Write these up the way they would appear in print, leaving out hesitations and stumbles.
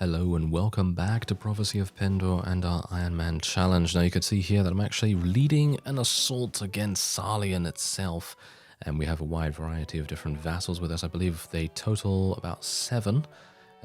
Hello and welcome back to Prophecy of Pendor and our Ironman challenge. Now you can see here that I'm actually leading an assault against SARLEON itself, and we have a wide variety of different vassals with us. I believe they total about 7,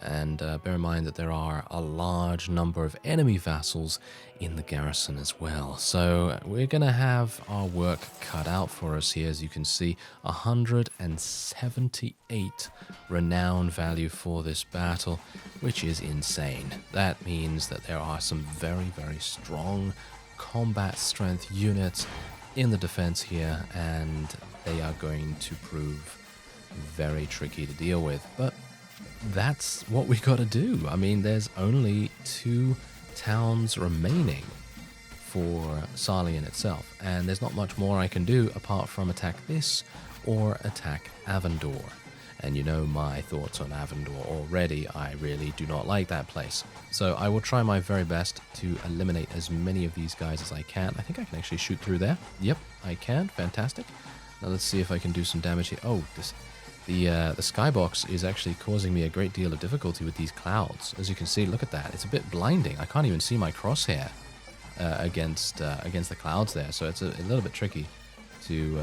and bear in mind that there are a large number of enemy vassals in the garrison as well. So we're going to have our work cut out for us here. As you can see, 178 renown value for this battle, which is insane. That means that there are some very, very strong combat strength units in the defense here, and they are going to prove very tricky to deal with. But that's what we got to do. I mean, there's only 2 towns remaining for SARLEON itself, and there's not much more I can do apart from attack this or attack Avendor. And you know my thoughts on Avendor already. I really do not like that place. So I will try my very best to eliminate as many of these guys as I can. I think I can actually shoot through there. Yep, I can. Fantastic. Now let's see if I can do some damage here. Oh, the skybox is actually causing me a great deal of difficulty with these clouds. As you can see, look at that. It's a bit blinding. I can't even see my crosshair against the clouds there. So it's a little bit tricky to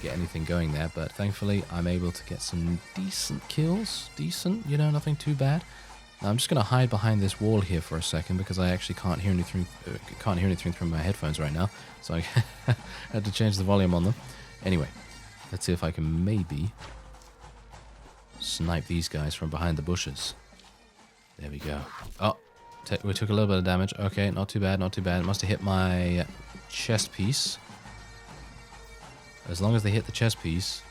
get anything going there. But thankfully, I'm able to get some decent kills. Decent, you know, nothing too bad. Now, I'm just going to hide behind this wall here for a second because I actually can't hear anything through my headphones right now. So I had to change the volume on them. Anyway, let's see if I can maybe snipe these guys from behind the bushes. There we go. Oh, we took a little bit of damage. Okay, not too bad, not too bad. It must have hit my chest piece. As long as they hit the chest piece,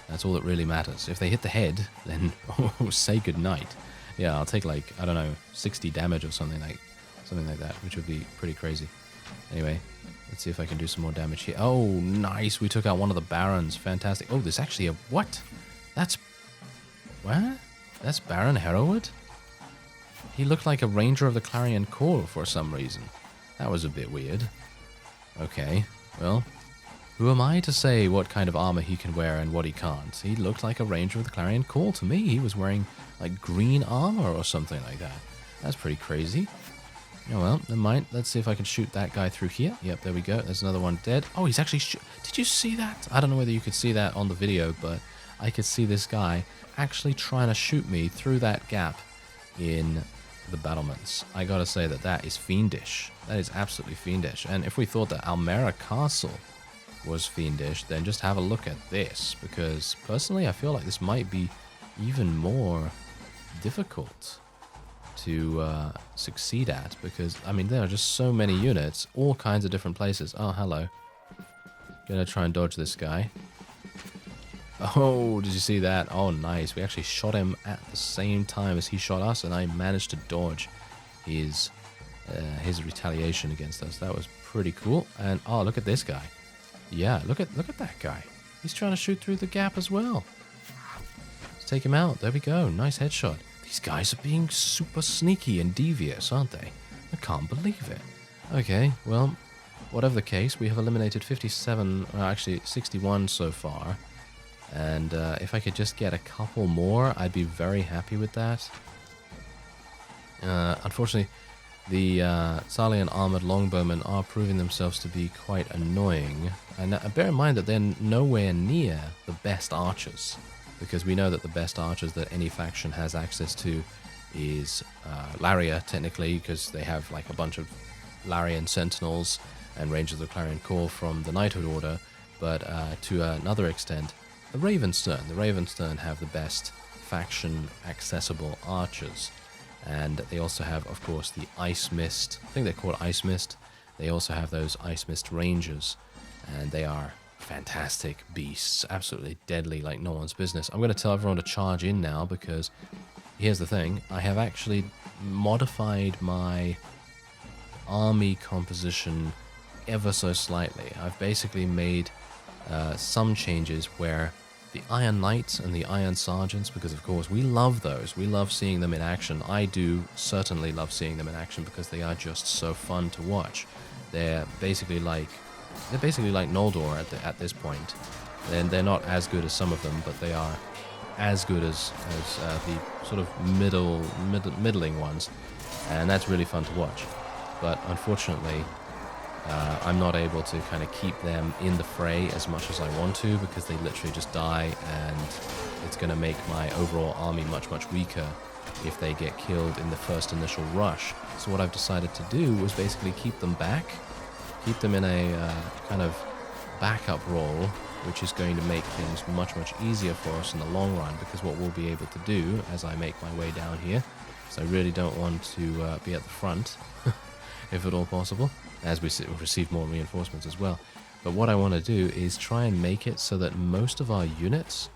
that's all that really matters. If they hit the head, then say goodnight. Yeah, I'll take like, I don't know, 60 damage or something like that, which would be pretty crazy. Anyway, let's see if I can do some more damage here. Oh, nice. We took out one of the barons. Fantastic. Oh, there's actually a... What? That's... What? That's Baron Hereward? He looked like a ranger of the Clarion Call for some reason. That was a bit weird. Okay, well, who am I to say what kind of armor he can wear and what he can't? He looked like a ranger of the Clarion Call to me. He was wearing like green armor or something like that. That's pretty crazy. Oh well, never mind. Let's see if I can shoot that guy through here. Yep, there we go. There's another one dead. Oh, he's actually... Did you see that? I don't know whether you could see that on the video, but I could see this guy actually trying to shoot me through that gap in the battlements. I gotta say that is fiendish. That is absolutely fiendish. And if we thought that Almera Castle was fiendish, then just have a look at this, because personally I feel like this might be even more difficult to succeed at, because I mean there are just so many units, all kinds of different places. Oh, hello. Gonna try and dodge this guy. Oh, did you see that? Oh, nice. We actually shot him at the same time as he shot us, and I managed to dodge his retaliation against us. That was pretty cool. And oh, look at this guy. Yeah, look at that guy. He's trying to shoot through the gap as well. Let's take him out. There we go. Nice headshot. These guys are being super sneaky and devious, aren't they? I can't believe it. Okay, well, whatever the case, we have eliminated 57, well, actually 61 so far. And if I could just get a couple more, I'd be very happy with that. Unfortunately, the SARLEON armored longbowmen are proving themselves to be quite annoying. And bear in mind that they're nowhere near the best archers, because we know that the best archers that any faction has access to is Laria, technically, because they have like a bunch of Larian sentinels and Rangers of the Clarion Call from the Knighthood Order. But to another extent, the Ravenstern have the best faction-accessible archers. And they also have, of course, the Ice Mist. I think they're called Ice Mist. They also have those Ice Mist Rangers. And they are fantastic beasts. Absolutely deadly like no one's business. I'm going to tell everyone to charge in now, because here's the thing. I have actually modified my army composition ever so slightly. I've basically made some changes where the Iron Knights and the Iron Sergeants, because of course we love those. We love seeing them in action. I do certainly love seeing them in action because they are just so fun to watch. They're basically like Noldor at this point. They're not as good as some of them, but they are as good as the sort of middling ones, and that's really fun to watch. But unfortunately, I'm not able to kind of keep them in the fray as much as I want to, because they literally just die, and it's going to make my overall army much, much weaker if they get killed in the first initial rush. So what I've decided to do was basically keep them back, keep them in a kind of backup role, which is going to make things much, much easier for us in the long run, because what we'll be able to do as I make my way down here, so I really don't want to be at the front, if at all possible, as we receive more reinforcements as well. But what I want to do is try and make it so that most of our units,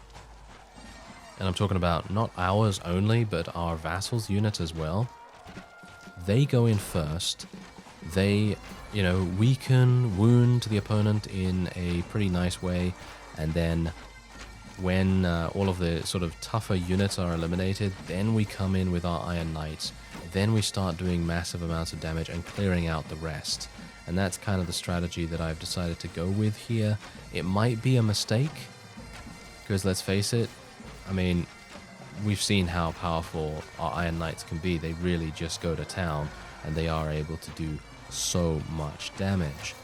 and I'm talking about not ours only, but our vassals' units as well, they go in first. They, you know, weaken, wound the opponent in a pretty nice way, and then when all of the sort of tougher units are eliminated, then we come in with our Iron Knights. Then we start doing massive amounts of damage and clearing out the rest. And that's kind of the strategy that I've decided to go with here. It might be a mistake, because let's face it, I mean, we've seen how powerful our Iron Knights can be. They really just go to town, and they are able to do so much damage.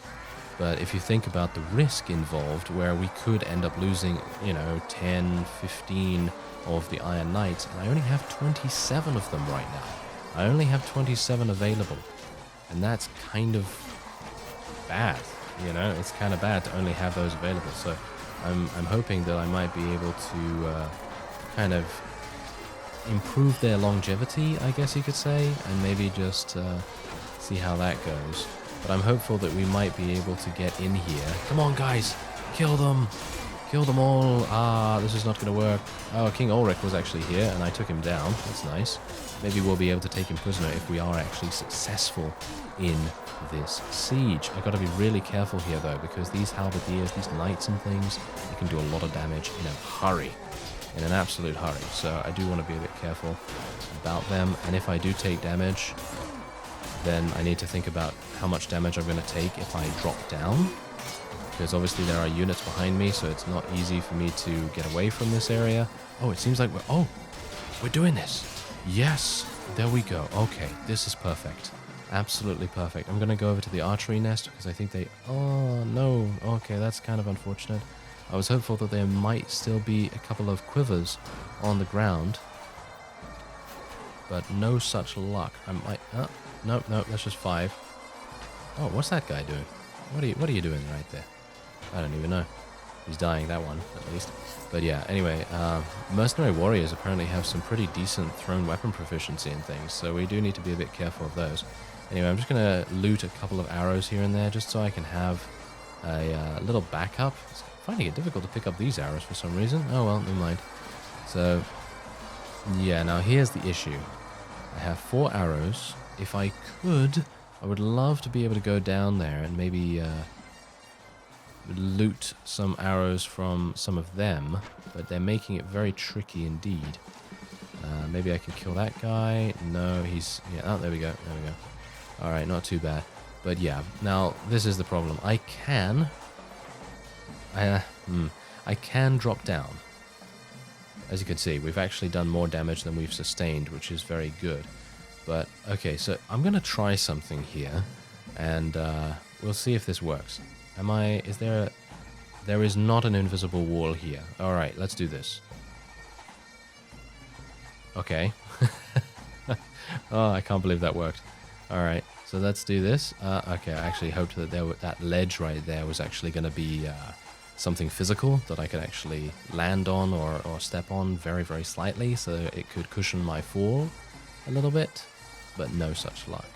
But if you think about the risk involved, where we could end up losing, you know, 10, 15 of the Iron Knights, and I only have 27 of them right now. I only have 27 available, and that's kind of bad, you know, it's kind of bad to only have those available. So I'm hoping that I might be able to kind of improve their longevity, I guess you could say, and maybe just see how that goes. But I'm hopeful that we might be able to get in here. Come on, guys, kill them. Kill them all. Ah, this is not going to work. Oh, King Ulrich was actually here, and I took him down. That's nice. Maybe we'll be able to take him prisoner if we are actually successful in this siege. I've got to be really careful here, though, because these halberdiers, these knights and things, they can do a lot of damage in a hurry. In an absolute hurry. So I do want to be a bit careful about them. And if I do take damage, then I need to think about how much damage I'm going to take if I drop down. Because obviously there are units behind me, so it's not easy for me to get away from this area. Oh, it seems like we're doing this. Yes, there we go. Okay, this is perfect. Absolutely perfect. I'm going to go over to the archery nest because I think they... Oh, no. Okay, that's kind of unfortunate. I was hopeful that there might still be a couple of quivers on the ground, but no such luck. I might... Oh, no, that's just 5. Oh, what's that guy doing? What are you doing right there? I don't even know. He's dying, that one, at least. But yeah, anyway, mercenary warriors apparently have some pretty decent thrown weapon proficiency and things, so we do need to be a bit careful of those. Anyway, I'm just going to loot a couple of arrows here and there, just so I can have a little backup. I'm finding it difficult to pick up these arrows for some reason. Oh well, never mind. So, yeah, now here's the issue. I have 4 arrows. If I could, I would love to be able to go down there and maybe loot some arrows from some of them, but they're making it very tricky indeed. Maybe I can kill that guy. No, he's... Yeah, oh, there we go. Alright, not too bad. But yeah, now this is the problem. I can drop down. As you can see, we've actually done more damage than we've sustained, which is very good. But, okay, so I'm going to try something here, and we'll see if this works. There is not an invisible wall here. Alright, let's do this. Okay. Oh, I can't believe that worked. Alright, so let's do this. Okay, I actually hoped that that ledge right there was actually going to be something physical that I could actually land on or step on very, very slightly, so it could cushion my fall a little bit. But no such luck.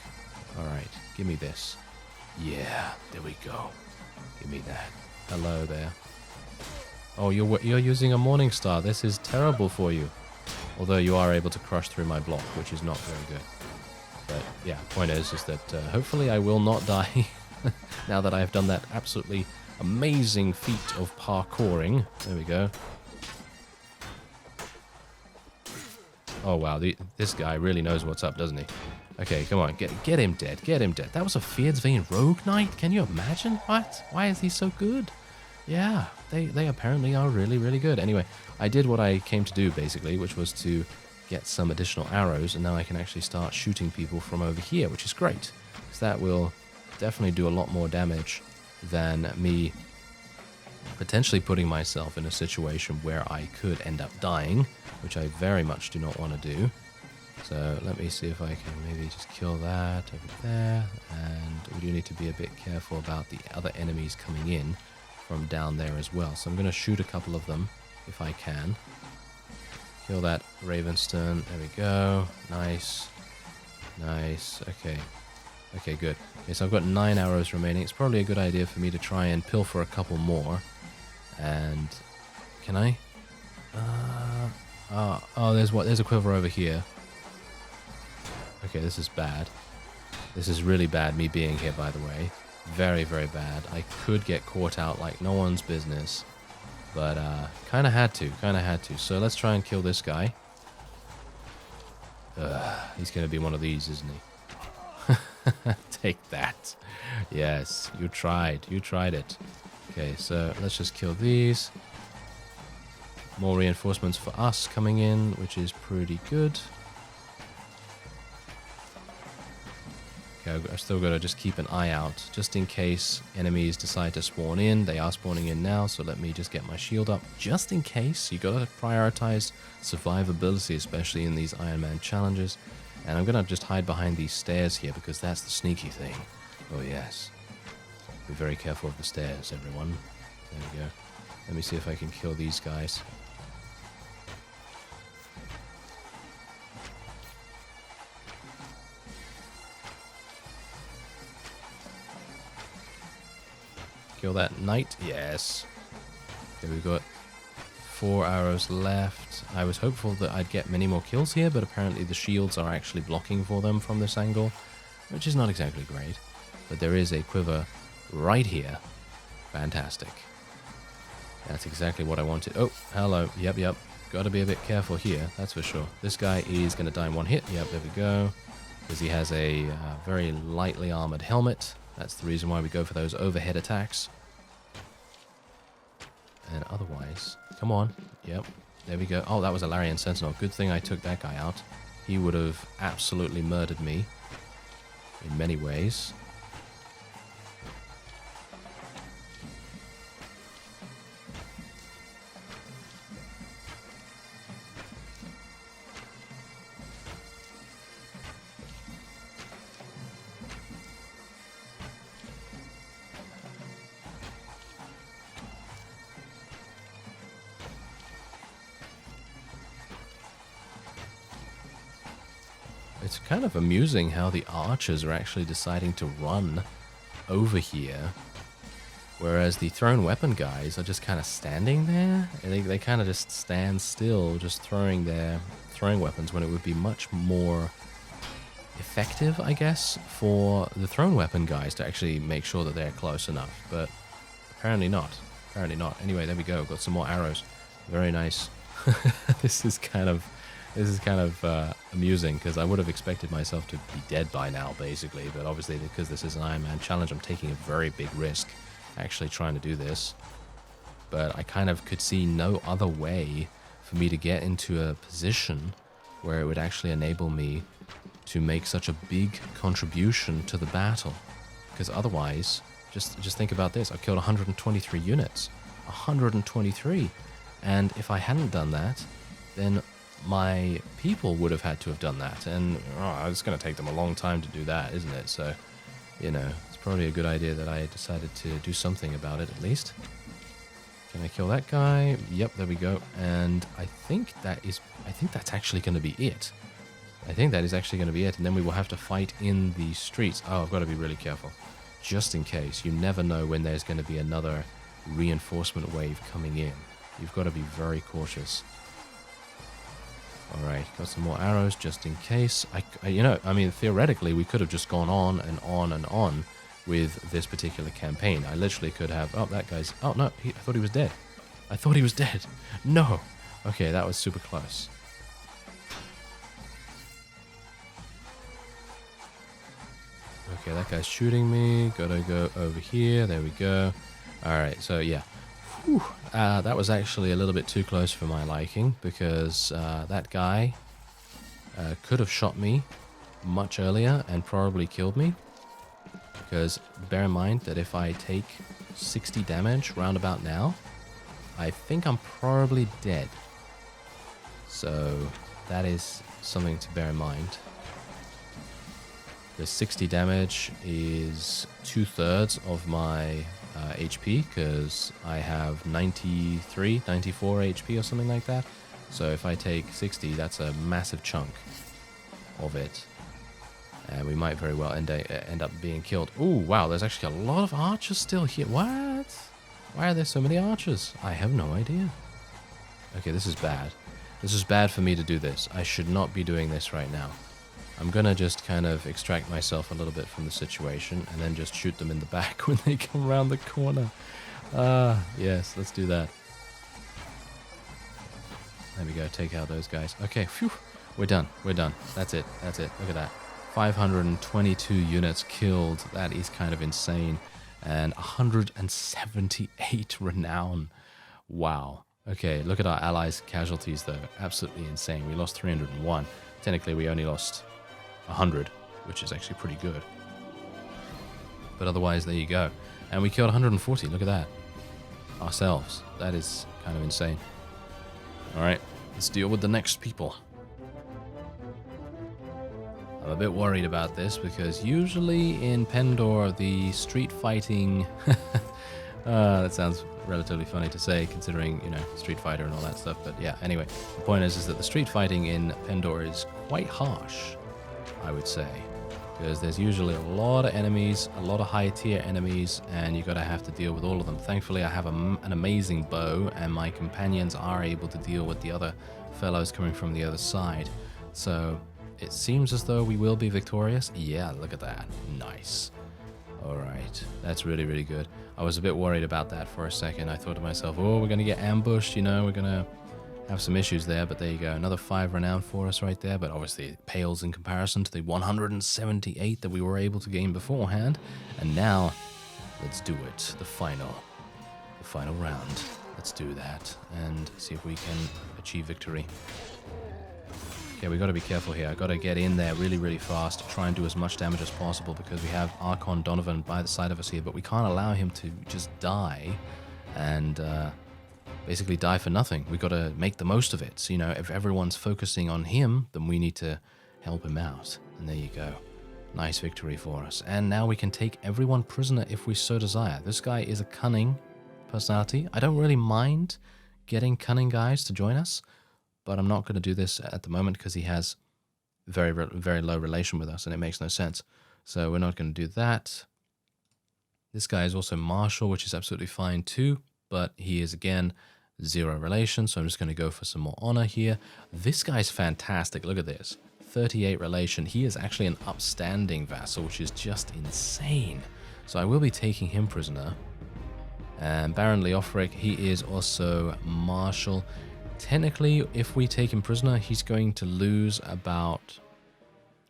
Alright, give me this. Yeah, there we go. Give me that. Hello there. Oh, you're using a Morning Star. This is terrible for you. Although you are able to crush through my block, which is not very good. But yeah, point is that hopefully I will not die now that I have done that absolutely amazing feat of parkouring. There we go. Oh wow, this guy really knows what's up, doesn't he? Okay, come on, get him dead, get him dead. That was a Fierdsvain Rogue Knight? Can you imagine? What? Why is he so good? Yeah, they apparently are really, really good. Anyway, I did what I came to do, basically, which was to get some additional arrows, and now I can actually start shooting people from over here, which is great, because that will definitely do a lot more damage than me potentially putting myself in a situation where I could end up dying, which I very much do not want to do. So let me see if I can maybe just kill that over there, and we do need to be a bit careful about the other enemies coming in from down there as well. So I'm going to shoot a couple of them if I can. Kill that Ravenstone. There we go. Nice. Nice. Okay. Okay, good. Okay, so I've got 9 arrows remaining. It's probably a good idea for me to try and pilfer a couple more. And can I? Oh, there's a quiver over here. Okay, this is bad. This is really bad, me being here, by the way. Very, very bad. I could get caught out like no one's business. But kind of had to. So let's try and kill this guy. He's going to be one of these, isn't he? Take that. Yes, you tried. You tried it. Okay, so let's just kill these. More reinforcements for us coming in, which is pretty good. I've still got to just keep an eye out, just in case enemies decide to spawn in. They are spawning in now, so let me just get my shield up, just in case. You got to prioritize survivability, especially in these Ironman challenges. And I'm going to just hide behind these stairs here, because that's the sneaky thing. Oh, yes. Be very careful of the stairs, everyone. There we go. Let me see if I can kill these guys. Kill that knight. Yes. Okay, we've got 4 arrows left. I was hopeful that I'd get many more kills here, but apparently the shields are actually blocking for them from this angle, which is not exactly great. But there is a quiver right here. Fantastic. That's exactly what I wanted. Oh, hello. Yep. Got to be a bit careful here, that's for sure. This guy is going to die in one hit. Yep, there we go. Because he has a very lightly armored helmet. That's the reason why we go for those overhead attacks. And otherwise, come on. Yep, there we go. Oh, that was a Larian Sentinel. Good thing I took that guy out. He would have absolutely murdered me in many ways. It's kind of amusing how the archers are actually deciding to run over here, whereas the thrown weapon guys are just kind of standing there. They kind of just stand still, just throwing their throwing weapons, when it would be much more effective, I guess, for the thrown weapon guys to actually make sure that they're close enough. But apparently not. Apparently not. Anyway, there we go. Got some more arrows. Very nice. This is kind of amusing, because I would have expected myself to be dead by now, basically. But obviously, because this is an Ironman challenge, I'm taking a very big risk actually trying to do this. But I kind of could see no other way for me to get into a position where it would actually enable me to make such a big contribution to the battle. Because otherwise, just think about this. I've killed 123 units. 123. And if I hadn't done that, then my people would have had to have done that, and it's going to take them a long time to do that, isn't it? So, you know, it's probably a good idea that I decided to do something about it, at least. Can I kill that guy? Yep, there we go. And I think that's actually going to be it. I think that is actually going to be it, and then we will have to fight in the streets. Oh, I've got to be really careful, just in case. You never know when there's going to be another reinforcement wave coming in. You've got to be very cautious. Alright, got some more arrows just in case. I mean, theoretically, we could have just gone on and on and on with this particular campaign. I literally could have... Oh, that guy's... Oh, no, I thought he was dead. I thought he was dead. No. Okay, that was super close. Okay, that guy's shooting me. Gotta go over here. There we go. Alright, so yeah. That was actually a little bit too close for my liking, because that guy could have shot me much earlier and probably killed me. Because bear in mind that if I take 60 damage roundabout now, I think I'm probably dead. So that is something to bear in mind. The 60 damage is 2/3 of my HP, because I have 93, 94 HP or something like that. So if I take 60, that's a massive chunk of it. And we might very well end up being killed. Ooh, wow, there's actually a lot of archers still here. What? Why are there so many archers? I have no idea. Okay, this is bad. This is bad for me to do this. I should not be doing this right now. I'm gonna just kind of extract myself a little bit from the situation and then just shoot them in the back when they come around the corner. Yes, let's do that. There we go, take out those guys. Okay, phew, we're done, we're done. That's it, look at that. 522 units killed, that is kind of insane. And 178 renown. Wow. Okay, look at our allies' casualties though, absolutely insane. We lost 301. Technically we only lost 100, which is actually pretty good. But otherwise, there you go. And we killed 140, look at that. Ourselves. That is kind of insane. Alright, let's deal with the next people. I'm a bit worried about this, because usually in Pendor, the street fighting... that sounds relatively funny to say, considering, you know, Street Fighter and all that stuff. But yeah, anyway, the point is that the street fighting in Pendor is quite harsh, I would say, because there's usually a lot of enemies, a lot of high tier enemies, and you gotta have to deal with all of them. Thankfully, I have an amazing bow, and my companions are able to deal with the other fellows coming from the other side. So it seems as though we will be victorious. Yeah, look at that. Nice. Alright, that's really, really good. I was a bit worried about that for a second. I thought to myself, oh, we're going to get ambushed, you know, we're going to have some issues there. But there you go, another 5 renown for us right there. But obviously it pales in comparison to the 178 that we were able to gain beforehand. And now, let's do it. The final round. Let's do that and see if we can achieve victory. Okay, we got to be careful here. I got to get in there really, really fast to try and do as much damage as possible, because we have Archon Donovan by the side of us here, but we can't allow him to just die and basically die for nothing. We got to make the most of it. So, you know, if everyone's focusing on him, then we need to help him out. And there you go. Nice victory for us. And now we can take everyone prisoner if we so desire. This guy is a cunning personality. I don't really mind getting cunning guys to join us, but I'm not going to do this at the moment because he has very, very low relation with us and it makes no sense. So we're not going to do that. This guy is also martial, which is absolutely fine too, but he is again 0 relation. So I'm just going to go for some more honor here. This guy's fantastic. Look at this. 38 relation. He is actually an upstanding vassal, which is just insane. So I will be taking him prisoner. And Baron Leofric, he is also martial. Technically, if we take him prisoner, he's going to lose about,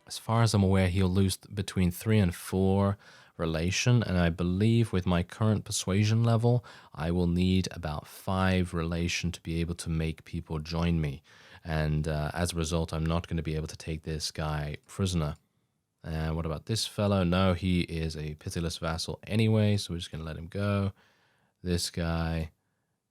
as far as I'm aware, he'll lose between 3 and 4 relation. And I believe with my current persuasion level, I will need about 5 relation to be able to make people join me. And as a result, I'm not going to be able to take this guy prisoner. And what about this fellow? No, he is a pitiless vassal anyway, so we're just going to let him go. This guy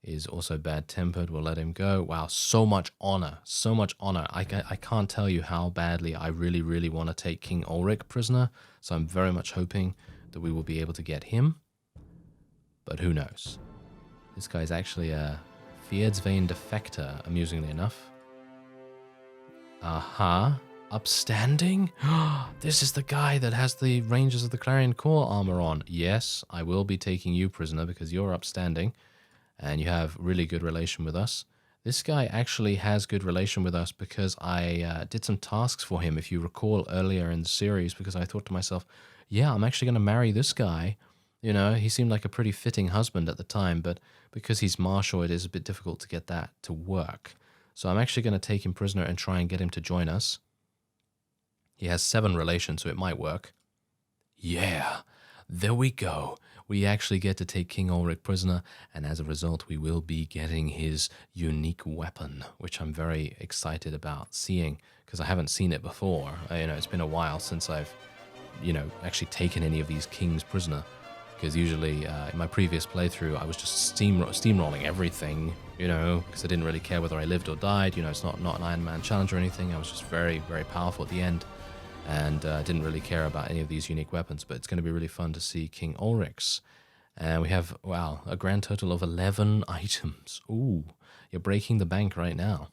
is also bad-tempered. We'll let him go. Wow, so much honor. So much honor. I can't tell you how badly I really, really want to take King Ulrich prisoner. So I'm very much hoping that we will be able to get him. But who knows? This guy's actually a Fierdsvein defector, amusingly enough. Aha. Upstanding? This is the guy that has the Rangers of the Clarion Core armor on. Yes, I will be taking you prisoner because you're upstanding. And you have really good relation with us. This guy actually has good relation with us because I did some tasks for him, if you recall earlier in the series, because I thought to myself, yeah, I'm actually going to marry this guy. You know, he seemed like a pretty fitting husband at the time, but because he's martial, it is a bit difficult to get that to work. So I'm actually going to take him prisoner and try and get him to join us. He has 7 relations, so it might work. Yeah, there we go. we actually get to take King Ulrich prisoner, and as a result, we will be getting his unique weapon, which I'm very excited about seeing, because I haven't seen it before. It's been a while since I've, actually taken any of these kings prisoner, because usually in my previous playthrough, I was just steamrolling everything, because I didn't really care whether I lived or died. It's not an Ironman challenge or anything. I was just very, very powerful at the end, and didn't really care about any of these unique weapons. But it's going to be really fun to see King Ulrich's. And we have, wow, a grand total of 11 items. Ooh, you're breaking the bank right now.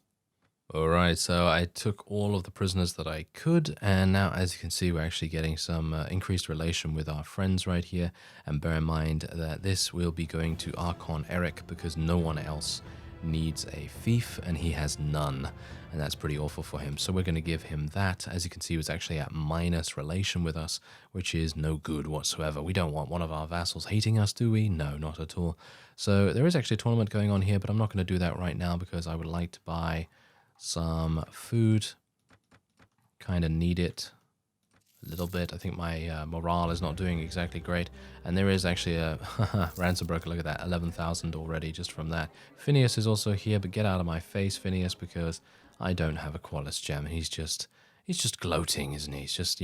Alright, so I took all of the prisoners that I could, and now as you can see we're actually getting some increased relation with our friends right here, and bear in mind that this will be going to Archon Eric because no one else needs a thief and he has none, and that's pretty awful for him, so we're going to give him that. As you can see, he was actually at minus relation with us, which is no good whatsoever. We don't want one of our vassals hating us, do we? No, not at all. So there is actually a tournament going on here, but I'm not going to do that right now because I would like to buy some food. Kind of need it a little bit. I think my morale is not doing exactly great, and there is actually a ransom broker. Look at that, 11,000 already just from that. Phineas is also here, but get out of my face, Phineas, because I don't have a Qualis gem. He's just gloating, isn't he? He's just,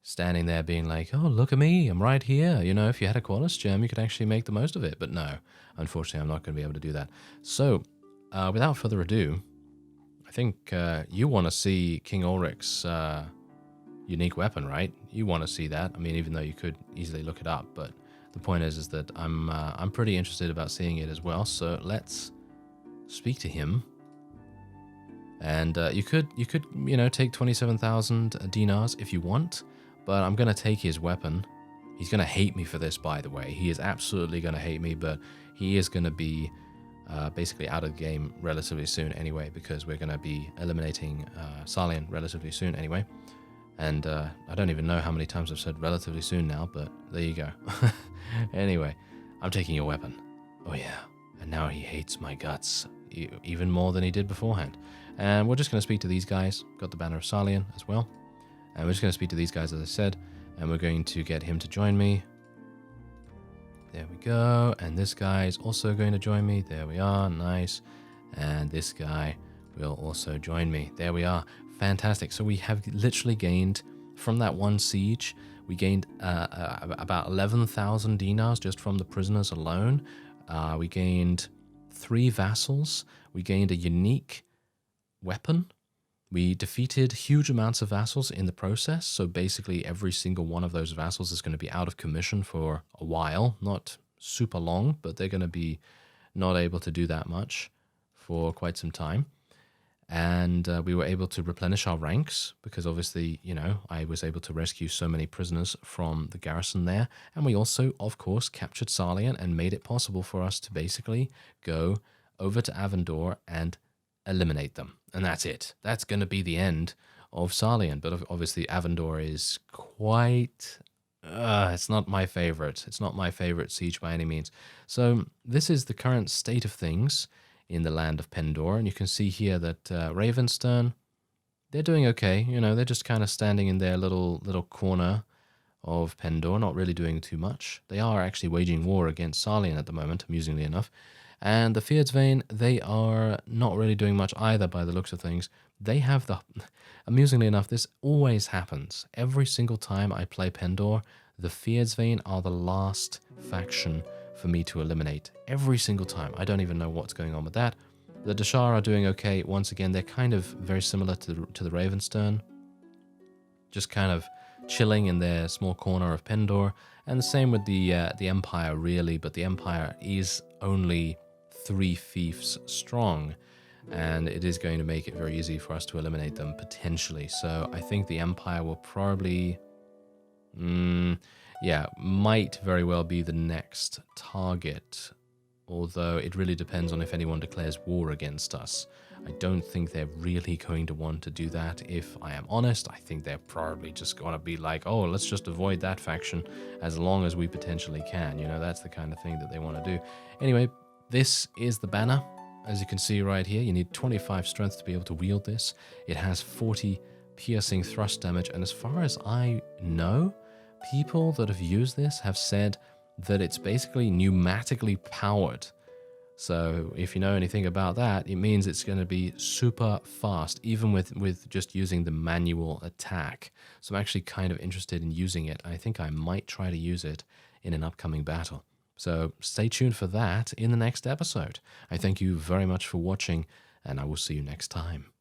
standing there being like, oh, look at me, I'm right here. If you had a Qualis gem, you could actually make the most of it. But no, unfortunately, I'm not going to be able to do that. So, without further ado, I think you want to see King Ulrich's unique weapon, right? You want to see that. I mean, even though you could easily look it up, but the point is that I'm pretty interested about seeing it as well. So let's speak to him. And you could take 27,000 dinars if you want, but I'm gonna take his weapon. He's gonna hate me for this, by the way. He is absolutely gonna hate me, but he is gonna be basically out of the game relatively soon anyway, because we're going to be eliminating SARLEON relatively soon anyway. And I don't even know how many times I've said relatively soon now, but there you go. Anyway, I'm taking your weapon. Oh yeah, and now he hates my guts even more than he did beforehand. And we're just going to speak to these guys. Got the banner of SARLEON as well. And we're just going to speak to these guys, as I said, and we're going to get him to join me. There we go, and this guy is also going to join me. There we are, nice. And this guy will also join me. There we are, fantastic. So we have literally gained, from that one siege, we gained about 11,000 dinars just from the prisoners alone. We gained 3 vassals. We gained a unique weapon. We defeated huge amounts of vassals in the process, so basically every single one of those vassals is going to be out of commission for a while. Not super long, but they're going to be not able to do that much for quite some time. And we were able to replenish our ranks, because obviously, I was able to rescue so many prisoners from the garrison there. And we also, of course, captured SARLEON and made it possible for us to basically go over to Avendor and eliminate them. And that's it. That's going to be the end of SARLEON. But obviously Avendor is quite... it's not my favorite. It's not my favorite siege by any means. So this is the current state of things in the land of Pendor. And you can see here that Ravenstern, they're doing okay. They're just kind of standing in their little corner of Pendor, not really doing too much. They are actually waging war against SARLEON at the moment, amusingly enough. And the Fyrdsvain, they are not really doing much either by the looks of things. They have the... Amusingly enough, this always happens. Every single time I play Pendor, the Fyrdsvain are the last faction for me to eliminate. Every single time. I don't even know what's going on with that. The Dashar are doing okay. Once again, they're kind of very similar to the Ravenstern. Just kind of chilling in their small corner of Pendor. And the same with the Empire, really. But the Empire is only 3 fiefs strong, and it is going to make it very easy for us to eliminate them potentially. So I think the Empire will probably might very well be the next target, although it really depends on if anyone declares war against us. I don't think they're really going to want to do that, if I am honest. I think they're probably just going to be like, oh, let's just avoid that faction as long as we potentially can. That's the kind of thing that they want to do. Anyway, this is the banner. As you can see right here, you need 25 strength to be able to wield this. It has 40 piercing thrust damage, and as far as I know, people that have used this have said that it's basically pneumatically powered. So if you know anything about that, it means it's going to be super fast, even with just using the manual attack. So I'm actually kind of interested in using it. I think I might try to use it in an upcoming battle. So stay tuned for that in the next episode. I thank you very much for watching, and I will see you next time.